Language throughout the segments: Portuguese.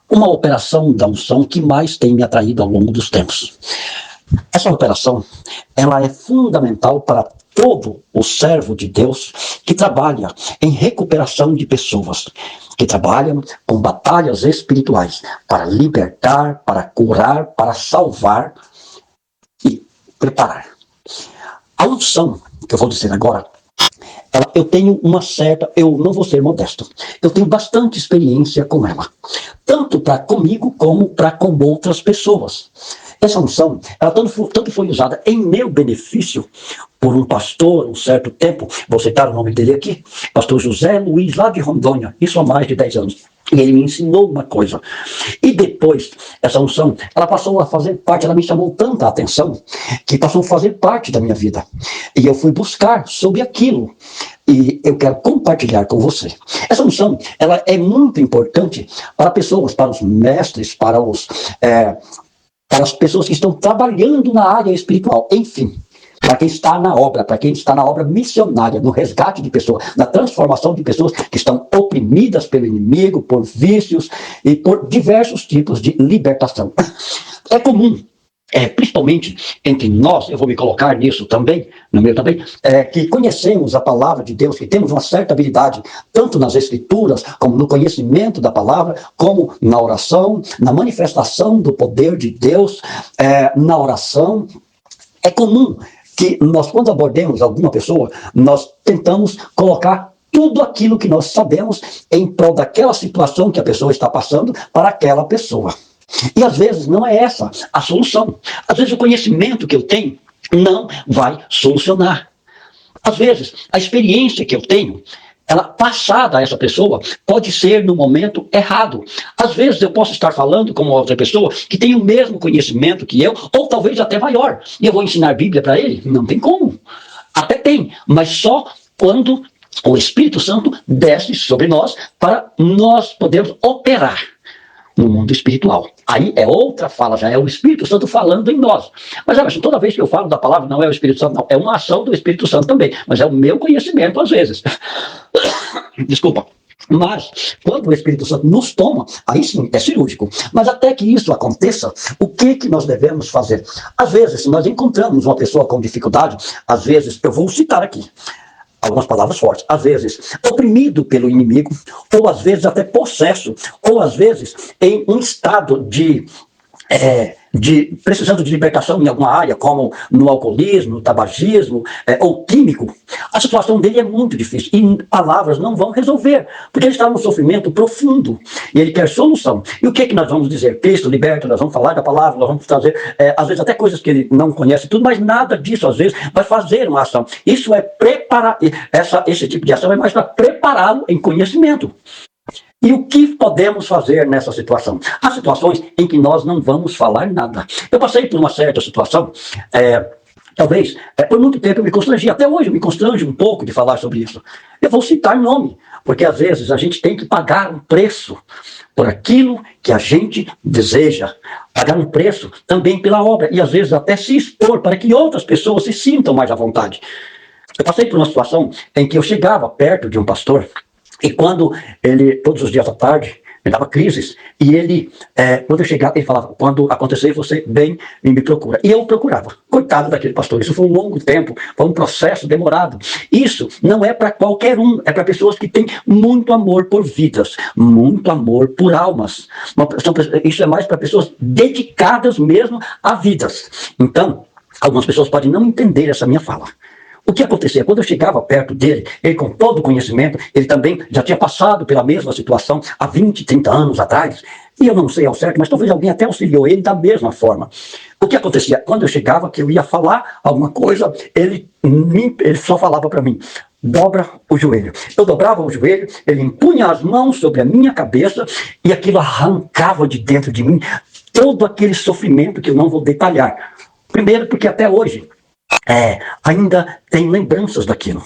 uma operação da unção que mais tem me atraído ao longo dos tempos. Essa operação, ela é fundamental para todo o servo de Deus que trabalha em recuperação de pessoas, que trabalham com batalhas espirituais para libertar, para curar, para salvar e preparar. A unção, que eu vou dizer agora, eu tenho eu não vou ser modesto, eu tenho bastante experiência com ela, tanto para comigo como para com outras pessoas. Essa unção, ela tanto foi usada em meu benefício por um pastor, um certo tempo, vou citar o nome dele aqui, pastor José Luiz, lá de Rondônia, isso há mais de 10 anos. E ele me ensinou uma coisa. E depois, essa unção, ela passou a fazer parte, ela me chamou tanta atenção, que passou a fazer parte da minha vida. E eu fui buscar sobre aquilo. E eu quero compartilhar com você. Essa unção, ela é muito importante para pessoas, para os mestres, para as pessoas que estão trabalhando na área espiritual, enfim. Para quem está na obra missionária, no resgate de pessoas, na transformação de pessoas que estão oprimidas pelo inimigo, por vícios e por diversos tipos de libertação. É comum, principalmente entre nós, eu vou me colocar nisso também, no meu também, que conhecemos a palavra de Deus, que temos uma certa habilidade, tanto nas escrituras, como no conhecimento da palavra, como na oração, na manifestação do poder de Deus, na oração. É comum que nós, quando abordemos alguma pessoa, nós tentamos colocar tudo aquilo que nós sabemos em prol daquela situação que a pessoa está passando para aquela pessoa. E às vezes não é essa a solução. Às vezes o conhecimento que eu tenho não vai solucionar. Às vezes a experiência que eu tenho, ela passada a essa pessoa, pode ser no momento errado. Às vezes eu posso estar falando com uma outra pessoa que tem o mesmo conhecimento que eu, ou talvez até maior. E eu vou ensinar a Bíblia para ele? Não tem como. Até tem, mas só quando o Espírito Santo desce sobre nós para nós podermos operar no mundo espiritual. Aí é outra fala, já é o Espírito Santo falando em nós. Mas Emerson, toda vez que eu falo da palavra, não é o Espírito Santo, não. É uma ação do Espírito Santo também. Mas é o meu conhecimento, às vezes. Desculpa. Mas, quando o Espírito Santo nos toma, aí sim, é cirúrgico. Mas até que isso aconteça, o que nós devemos fazer? Às vezes, se nós encontramos uma pessoa com dificuldade, às vezes, eu vou citar aqui algumas palavras fortes, às vezes oprimido pelo inimigo, ou às vezes até possesso, ou às vezes em um estado de precisando de libertação em alguma área, como no alcoolismo, no tabagismo, ou químico. A situação dele é muito difícil e palavras não vão resolver, porque ele está num sofrimento profundo e ele quer solução. E o que nós vamos dizer? Cristo liberta, nós vamos falar da palavra, nós vamos fazer, às vezes até coisas que ele não conhece tudo, mas nada disso às vezes vai fazer uma ação. Isso é preparar, esse tipo de ação é mais para prepará-lo em conhecimento. E o que podemos fazer nessa situação? Há situações em que nós não vamos falar nada. Eu passei por uma certa situação, talvez, por muito tempo eu me constrangi, até hoje eu me constranjo um pouco de falar sobre isso. Eu vou citar nome, porque às vezes a gente tem que pagar um preço por aquilo que a gente deseja, pagar um preço também pela obra, e às vezes até se expor para que outras pessoas se sintam mais à vontade. Eu passei por uma situação em que eu chegava perto de um pastor, e quando ele, todos os dias à tarde, me dava crises, e ele, quando eu chegava, ele falava, quando acontecer, você vem e me procura. E eu procurava. Coitado daquele pastor, isso foi um longo tempo, foi um processo demorado. Isso não é para qualquer um, é para pessoas que têm muito amor por vidas, muito amor por almas. Isso é mais para pessoas dedicadas mesmo a vidas. Então, algumas pessoas podem não entender essa minha fala. O que acontecia? Quando eu chegava perto dele, ele com todo o conhecimento, ele também já tinha passado pela mesma situação há 20, 30 anos atrás, e eu não sei ao certo, mas talvez alguém até auxiliou ele da mesma forma. O que acontecia? Quando eu chegava, que eu ia falar alguma coisa, ele só falava para mim, dobra o joelho. Eu dobrava o joelho, ele impunha as mãos sobre a minha cabeça, e aquilo arrancava de dentro de mim todo aquele sofrimento que eu não vou detalhar. Primeiro porque até hoje, ainda tem lembranças daquilo.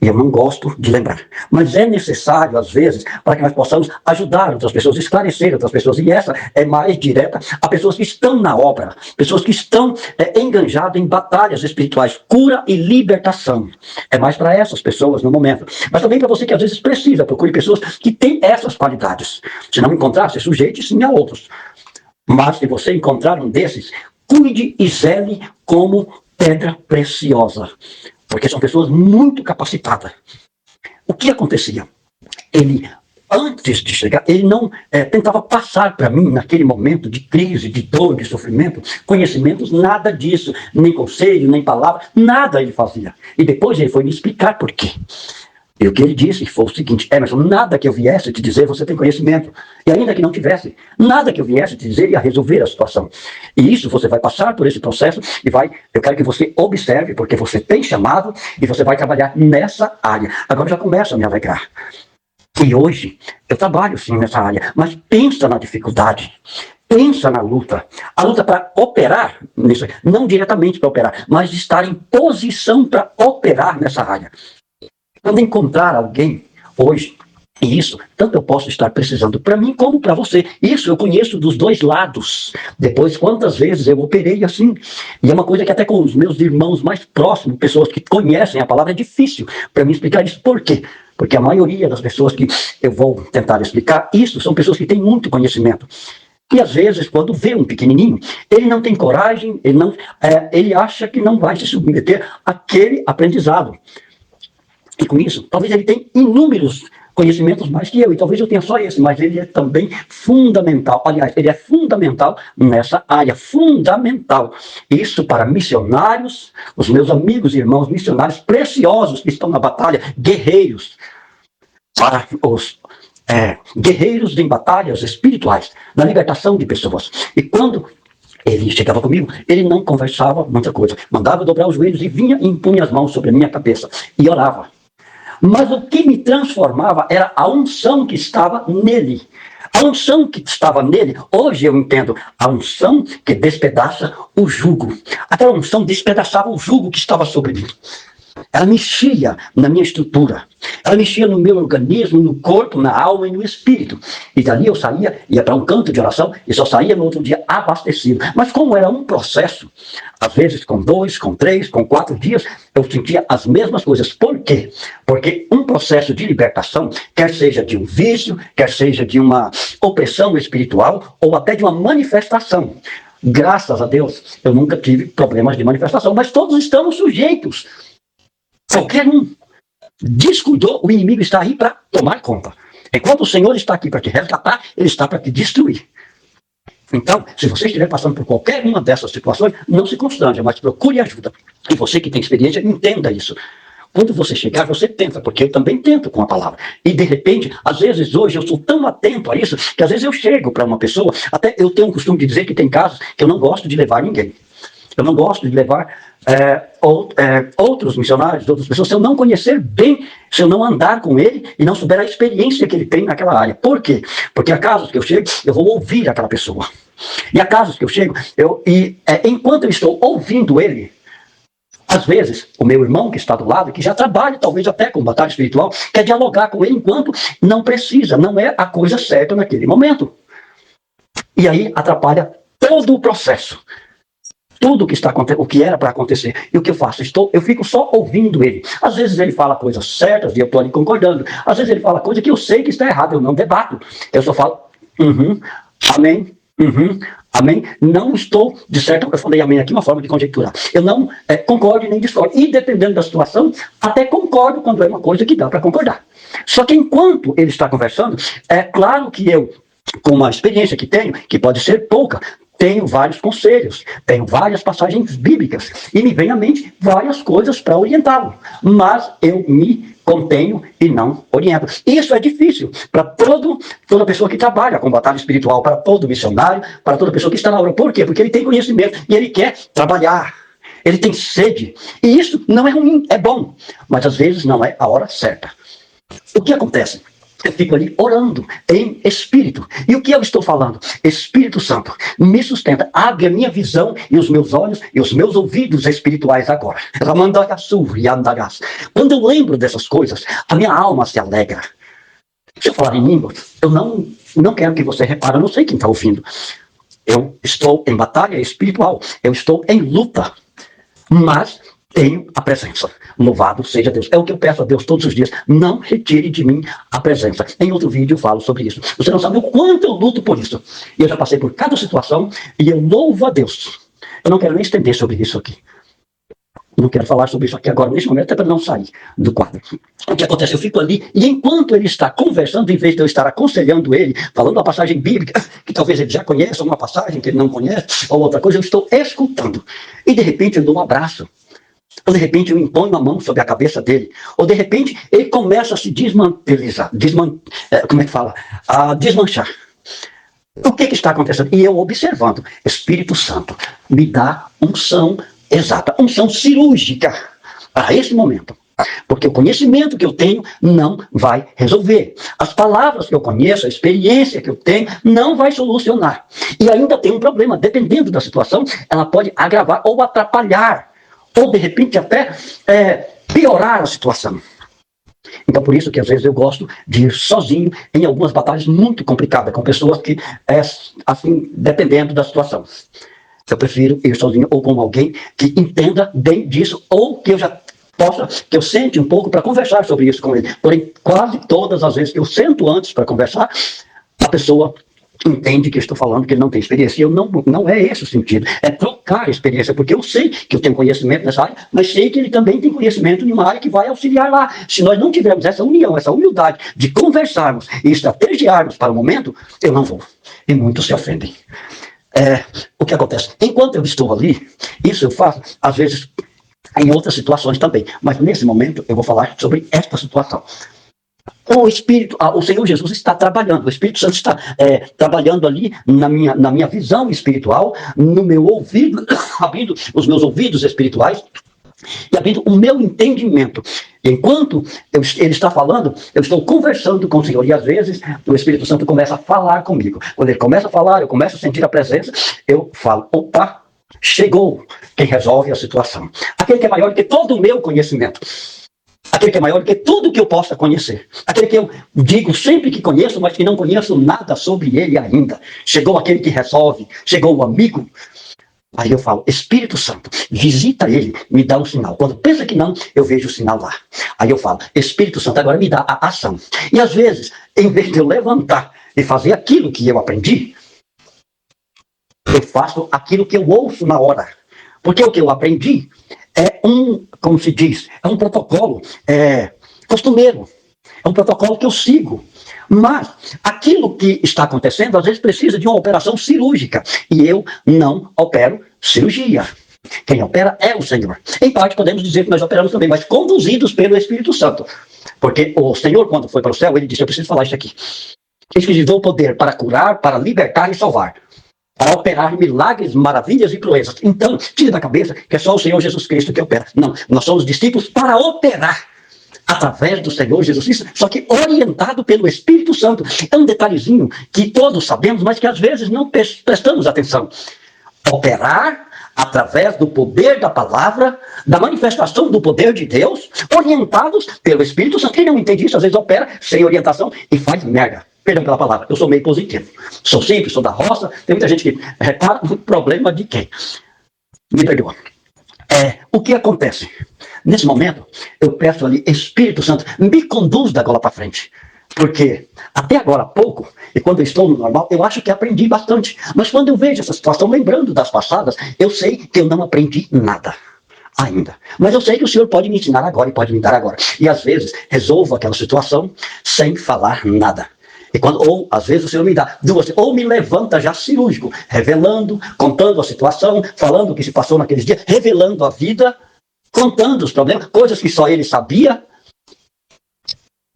E eu não gosto de lembrar. Mas é necessário, às vezes, para que nós possamos ajudar outras pessoas, esclarecer outras pessoas. E essa é mais direta a pessoas que estão na obra, pessoas que estão enganjadas em batalhas espirituais, cura e libertação. É mais para essas pessoas no momento. Mas também para você que às vezes precisa, procure pessoas que têm essas qualidades. Se não encontrar, se sujeite sim a outros. Mas se você encontrar um desses, cuide e zele como pedra preciosa. Porque são pessoas muito capacitadas. O que acontecia? Ele, antes de chegar, ele não tentava passar para mim, naquele momento de crise, de dor, de sofrimento, conhecimentos, nada disso, nem conselho, nem palavra, nada ele fazia. E depois ele foi me explicar por quê. E o que ele disse foi o seguinte: Emerson, nada que eu viesse te dizer você tem conhecimento. E ainda que não tivesse, nada que eu viesse te dizer ia resolver a situação. E isso você vai passar por esse processo e eu quero que você observe, porque você tem chamado e você vai trabalhar nessa área. Agora já começa a me alegrar. E hoje eu trabalho sim nessa área, mas pensa na dificuldade. Pensa na luta. A luta para operar nisso, não diretamente para operar, mas estar em posição para operar nessa área. Quando encontrar alguém hoje, e isso, tanto eu posso estar precisando para mim como para você. Isso eu conheço dos dois lados. Depois, quantas vezes eu operei assim. E é uma coisa que até com os meus irmãos mais próximos, pessoas que conhecem a palavra, é difícil para mim explicar isso. Por quê? Porque a maioria das pessoas que eu vou tentar explicar isso são pessoas que têm muito conhecimento. E às vezes, quando vê um pequenininho, ele não tem coragem, ele acha que não vai se submeter àquele aprendizado. E com isso, talvez ele tenha inúmeros conhecimentos mais que eu, e talvez eu tenha só esse, mas ele é também fundamental. Aliás, ele é fundamental nessa área, fundamental. Isso para missionários, os meus amigos e irmãos missionários preciosos que estão na batalha, guerreiros, para os guerreiros em batalhas espirituais, na libertação de pessoas. E quando ele chegava comigo, ele não conversava muita coisa, mandava eu dobrar os joelhos e vinha e impunha as mãos sobre a minha cabeça e orava. Mas o que me transformava era a unção que estava nele. A unção que estava nele, hoje eu entendo, a unção que despedaça o jugo. Aquela unção despedaçava o jugo que estava sobre mim. Ela mexia na minha estrutura. Ela mexia no meu organismo, no corpo, na alma e no espírito. E dali eu saía, ia para um canto de oração e só saía no outro dia abastecido. Mas como era um processo, às vezes com 2, com 3, com 4 dias, eu sentia as mesmas coisas. Por quê? Porque um processo de libertação, quer seja de um vício, quer seja de uma opressão espiritual ou até de uma manifestação. Graças a Deus, eu nunca tive problemas de manifestação, mas todos estamos sujeitos. Qualquer um descuidou, o inimigo está aí para tomar conta. Enquanto o Senhor está aqui para te resgatar, ele está para te destruir. Então, se você estiver passando por qualquer uma dessas situações, não se constranja, mas procure ajuda. E você que tem experiência, entenda isso. Quando você chegar, você tenta, porque eu também tento com a palavra. E de repente, às vezes hoje eu sou tão atento a isso, que às vezes eu chego para uma pessoa, até eu tenho o costume de dizer que tem casos que eu não gosto de levar ninguém. Eu não gosto de levar outros missionários, outras pessoas, se eu não conhecer bem, se eu não andar com ele e não souber a experiência que ele tem naquela área. Por quê? Porque há casos que eu chego, eu vou ouvir aquela pessoa. E há casos que eu chego, enquanto eu estou ouvindo ele, às vezes, o meu irmão que está do lado, que já trabalha talvez até com batalha espiritual, quer dialogar com ele enquanto não precisa, não é a coisa certa naquele momento. E aí atrapalha todo o processo. Tudo que está acontecendo, o que era para acontecer. E o que eu faço? Eu fico só ouvindo ele. Às vezes ele fala coisas certas e eu estou ali concordando. Às vezes ele fala coisa que eu sei que está errada, eu não debato. Eu só falo, amém, amém. Não estou, de certo, eu falei amém aqui, uma forma de conjecturar. Eu não concordo nem discordo. E dependendo da situação, até concordo quando é uma coisa que dá para concordar. Só que enquanto ele está conversando, é claro que eu, com uma experiência que tenho, que pode ser pouca, tenho vários conselhos, tenho várias passagens bíblicas e me vem à mente várias coisas para orientá-lo. Mas eu me contenho e não oriento. Isso é difícil para toda pessoa que trabalha com batalha espiritual, para todo missionário, para toda pessoa que está na obra. Por quê? Porque ele tem conhecimento e ele quer trabalhar. Ele tem sede. E isso não é ruim, é bom. Mas às vezes não é a hora certa. O que acontece? Eu fico ali orando em espírito. E o que eu estou falando? Espírito Santo, me sustenta, abre a minha visão e os meus olhos e os meus ouvidos espirituais agora. Quando eu lembro dessas coisas, a minha alma se alegra. Se eu falar em línguas, eu não quero que você repare, eu não sei quem está ouvindo. Eu estou em batalha espiritual, eu estou em luta, mas tenho a presença. Louvado seja Deus. É o que eu peço a Deus todos os dias. Não retire de mim a presença. Em outro vídeo eu falo sobre isso. Você não sabe o quanto eu luto por isso. E eu já passei por cada situação e eu louvo a Deus. Eu não quero nem estender sobre isso aqui. Não quero falar sobre isso aqui agora, nesse momento, até para não sair do quadro. O que acontece? Eu fico ali, e enquanto ele está conversando, em vez de eu estar aconselhando ele, falando uma passagem bíblica, que talvez ele já conheça, uma passagem que ele não conhece, ou outra coisa, eu estou escutando. E de repente eu dou um abraço. Ou de repente eu imponho a mão sobre a cabeça dele. Ou de repente ele começa a se desmantelizar. Como é que fala? A desmanchar. O que está acontecendo? E eu observando. Espírito Santo, me dá unção exata, unção cirúrgica para esse momento. Porque o conhecimento que eu tenho não vai resolver. As palavras que eu conheço, a experiência que eu tenho, não vai solucionar. E ainda tem um problema. Dependendo da situação, ela pode agravar ou atrapalhar. Ou, de repente, até piorar a situação. Então, por isso que, às vezes, eu gosto de ir sozinho em algumas batalhas muito complicadas, com pessoas que, assim, dependendo da situação. Eu prefiro ir sozinho ou com alguém que entenda bem disso, ou que eu já possa, que eu sente um pouco para conversar sobre isso com ele. Porém, quase todas as vezes que eu sento antes para conversar, a pessoa entende que eu estou falando que ele não tem experiência. E eu não é esse o sentido. É trocar a experiência, porque eu sei que eu tenho conhecimento nessa área, mas sei que ele também tem conhecimento em uma área que vai auxiliar lá. Se nós não tivermos essa união, essa humildade de conversarmos e estrategiarmos para o momento, eu não vou. E muitos se ofendem. O que acontece? Enquanto eu estou ali, isso eu faço, às vezes, em outras situações também. Mas nesse momento eu vou falar sobre esta situação. O Senhor Jesus está trabalhando, o Espírito Santo está trabalhando ali na minha visão espiritual, no meu ouvido, abrindo os meus ouvidos espirituais e abrindo o meu entendimento. E enquanto ele está falando, eu estou conversando com o Senhor, e às vezes o Espírito Santo começa a falar comigo. Quando ele começa a falar, eu começo a sentir a presença, eu falo, opa, chegou quem resolve a situação. Aquele que é maior que todo o meu conhecimento. Aquele que é maior que tudo que eu possa conhecer. Aquele que eu digo sempre que conheço, mas que não conheço nada sobre ele ainda. Chegou aquele que resolve, chegou o amigo. Aí eu falo, Espírito Santo, visita ele, me dá um sinal. Quando pensa que não, eu vejo o sinal lá. Aí eu falo, Espírito Santo, agora me dá a ação. E às vezes, em vez de eu levantar e fazer aquilo que eu aprendi, eu faço aquilo que eu ouço na hora. Porque o que eu aprendi como se diz, é um protocolo costumeiro. É um protocolo que eu sigo. Mas aquilo que está acontecendo, às vezes precisa de uma operação cirúrgica. E eu não opero cirurgia. Quem opera é o Senhor. Em parte, podemos dizer que nós operamos também, mas conduzidos pelo Espírito Santo. Porque o Senhor, quando foi para o céu, ele disse, eu preciso falar isso aqui. Eis que lhe dou poder para curar, para libertar e salvar. Para operar milagres, maravilhas e proezas. Então, tire da cabeça que é só o Senhor Jesus Cristo que opera. Não, nós somos discípulos para operar através do Senhor Jesus Cristo, só que orientado pelo Espírito Santo. É um detalhezinho que todos sabemos, mas que às vezes não prestamos atenção. Operar através do poder da palavra, da manifestação do poder de Deus, orientados pelo Espírito Santo. Quem não entende isso, às vezes opera sem orientação e faz merda. Perdão pela palavra, eu sou meio positivo. Sou simples, sou da roça, tem muita gente que repara o problema de quem? Me perdoa. O que acontece? Nesse momento, eu peço ali, Espírito Santo, me conduz da gola para frente. Porque até agora há pouco, e quando eu estou no normal, eu acho que aprendi bastante. Mas quando eu vejo essa situação, lembrando das passadas, eu sei que eu não aprendi nada ainda. Mas eu sei que o Senhor pode me ensinar agora e pode me dar agora. E às vezes, resolvo aquela situação sem falar nada. Ou, às vezes, o Senhor me dá duas, ou me levanta já cirúrgico, revelando, contando a situação, falando o que se passou naqueles dias, revelando a vida, contando os problemas, coisas que só ele sabia,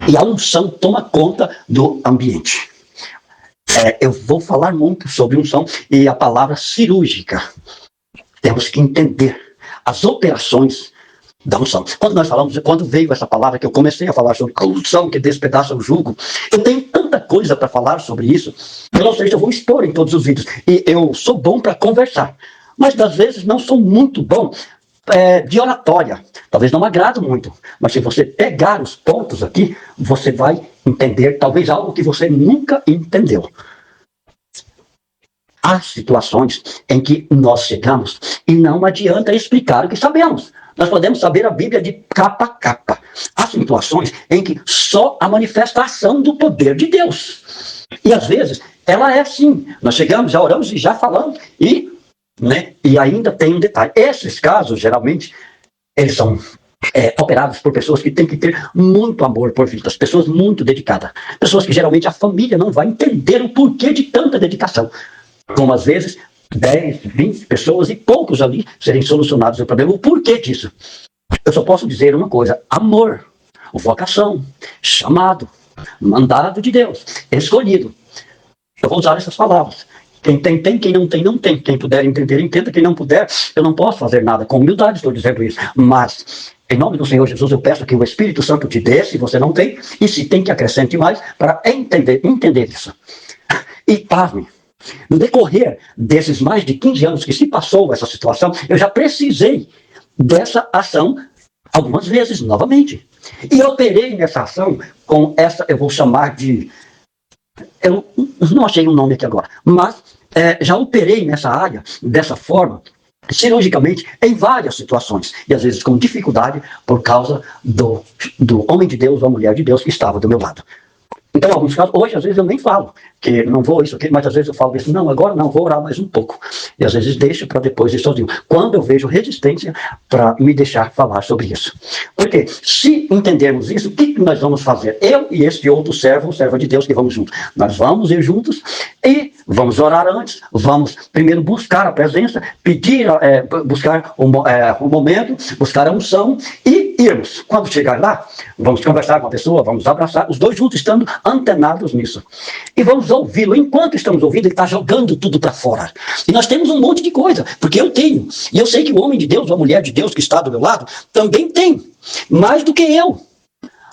e a unção toma conta do ambiente. Eu vou falar muito sobre unção e a palavra cirúrgica. Temos que entender as operações da unção. Quando nós falamos, quando veio essa palavra que eu comecei a falar sobre a unção que despedaça o jugo, eu tenho tanta coisa para falar sobre isso, eu não sei se eu vou expor em todos os vídeos. E eu sou bom para conversar, mas às vezes não sou muito bom de oratória. Talvez não agrado muito, mas se você pegar os pontos aqui, você vai entender talvez algo que você nunca entendeu. Há situações em que nós chegamos e não adianta explicar o que sabemos. Nós podemos saber a Bíblia de capa a capa. Há situações em que só a manifestação do poder de Deus. E às vezes ela é assim. Nós chegamos, já oramos e já falamos. E ainda tem um detalhe. Esses casos, geralmente, eles são operados por pessoas que têm que ter muito amor por vidas. Pessoas muito dedicadas. Pessoas que geralmente a família não vai entender o porquê de tanta dedicação. Como às vezes 10, 20 pessoas e poucos ali serem solucionados o problema. O porquê disso? Eu só posso dizer uma coisa: amor, vocação, chamado, mandado de Deus, escolhido. Eu vou usar essas palavras. Quem tem, tem. Quem não tem, não tem. Quem puder entender, entenda. Quem não puder, eu não posso fazer nada. Com humildade estou dizendo isso. Mas, em nome do Senhor Jesus, eu peço que o Espírito Santo te dê, se você não tem, e se tem, que acrescente mais, para entender isso. E pasme. No decorrer desses mais de 15 anos que se passou essa situação, eu já precisei dessa ação algumas vezes, novamente. E operei nessa ação com essa, eu vou chamar de... Eu não achei um nome aqui agora, mas já operei nessa área, dessa forma, cirurgicamente, em várias situações. E às vezes com dificuldade, por causa do homem de Deus ou a mulher de Deus que estava do meu lado. Então, em alguns casos, hoje, às vezes eu nem falo, que não vou isso aqui, mas às vezes eu falo isso, não, agora não, vou orar mais um pouco. E às vezes deixo para depois ir sozinho. Quando eu vejo resistência para me deixar falar sobre isso. Porque se entendermos isso, o que nós vamos fazer? Eu e este outro servo, serva de Deus, que vamos juntos. Nós vamos ir juntos e vamos orar antes, vamos primeiro buscar a presença, pedir, buscar um momento, buscar a unção e irmos. Quando chegar lá, vamos conversar com a pessoa, vamos abraçar, os dois juntos estando antenados nisso. E vamos ouvi-lo. Enquanto estamos ouvindo, ele está jogando tudo para fora. E nós temos um monte de coisa, porque eu tenho. E eu sei que o homem de Deus, ou a mulher de Deus que está do meu lado, também tem. Mais do que eu.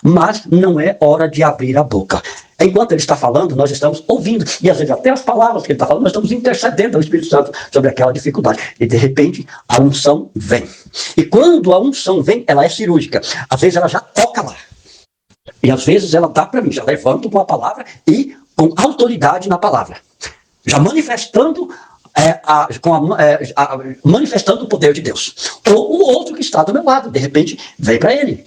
Mas não é hora de abrir a boca. Enquanto ele está falando, nós estamos ouvindo. E às vezes até as palavras que ele está falando, nós estamos intercedendo ao Espírito Santo sobre aquela dificuldade. E de repente, a unção vem. E quando a unção vem, ela é cirúrgica. Às vezes ela já toca lá. E às vezes ela dá para mim, já levanto com a palavra e com autoridade na palavra. Já manifestando, manifestando o poder de Deus. Ou o outro que está do meu lado, de repente, vem para ele.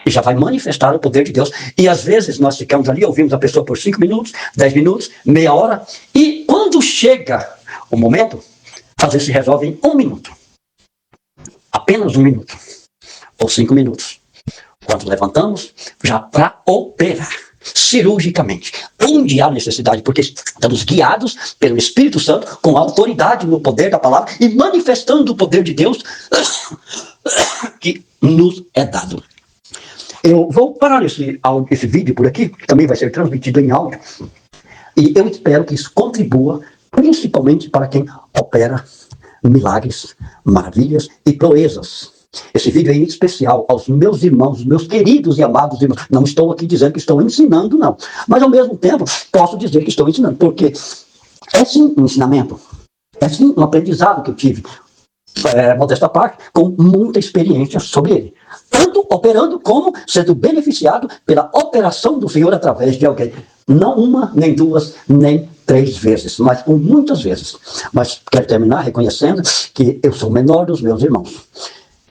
E já vai manifestar o poder de Deus. E às vezes nós ficamos ali, ouvimos a pessoa por 5 minutos, 10 minutos, meia hora. E quando chega o momento, às vezes se resolve em 1 minuto. Apenas 1 minuto. Ou 5 minutos. Quando levantamos, já para operar cirurgicamente, onde há necessidade, porque estamos guiados pelo Espírito Santo, com autoridade no poder da palavra e manifestando o poder de Deus que nos é dado. Eu vou parar esse vídeo por aqui, que também vai ser transmitido em áudio, e eu espero que isso contribua, principalmente para quem opera milagres, maravilhas e proezas. Esse vídeo é em especial aos meus irmãos, meus queridos e amados irmãos. Não estou aqui dizendo que estou ensinando, não. Mas ao mesmo tempo, posso dizer que estou ensinando, porque é sim um ensinamento. É sim um aprendizado que eu tive, modesta parte, com muita experiência sobre ele. Tanto operando como sendo beneficiado pela operação do Senhor através de alguém. Não uma, nem duas, nem 3 vezes, mas por muitas vezes. Mas quero terminar reconhecendo que eu sou o menor dos meus irmãos.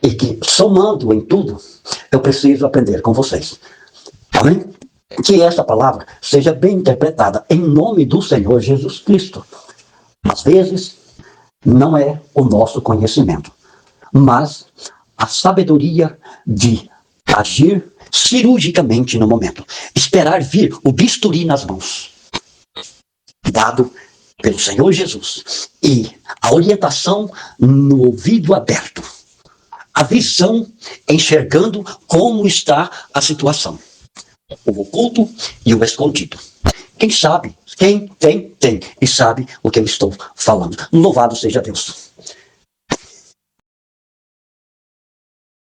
E que, somando em tudo, eu preciso aprender com vocês. Amém? Que essa palavra seja bem interpretada em nome do Senhor Jesus Cristo. Às vezes, não é o nosso conhecimento, mas a sabedoria de agir cirurgicamente no momento. Esperar vir o bisturi nas mãos, dado pelo Senhor Jesus. E a orientação no ouvido aberto. A visão enxergando como está a situação. O oculto e o escondido. Quem sabe, quem tem, e sabe o que eu estou falando. Louvado seja Deus.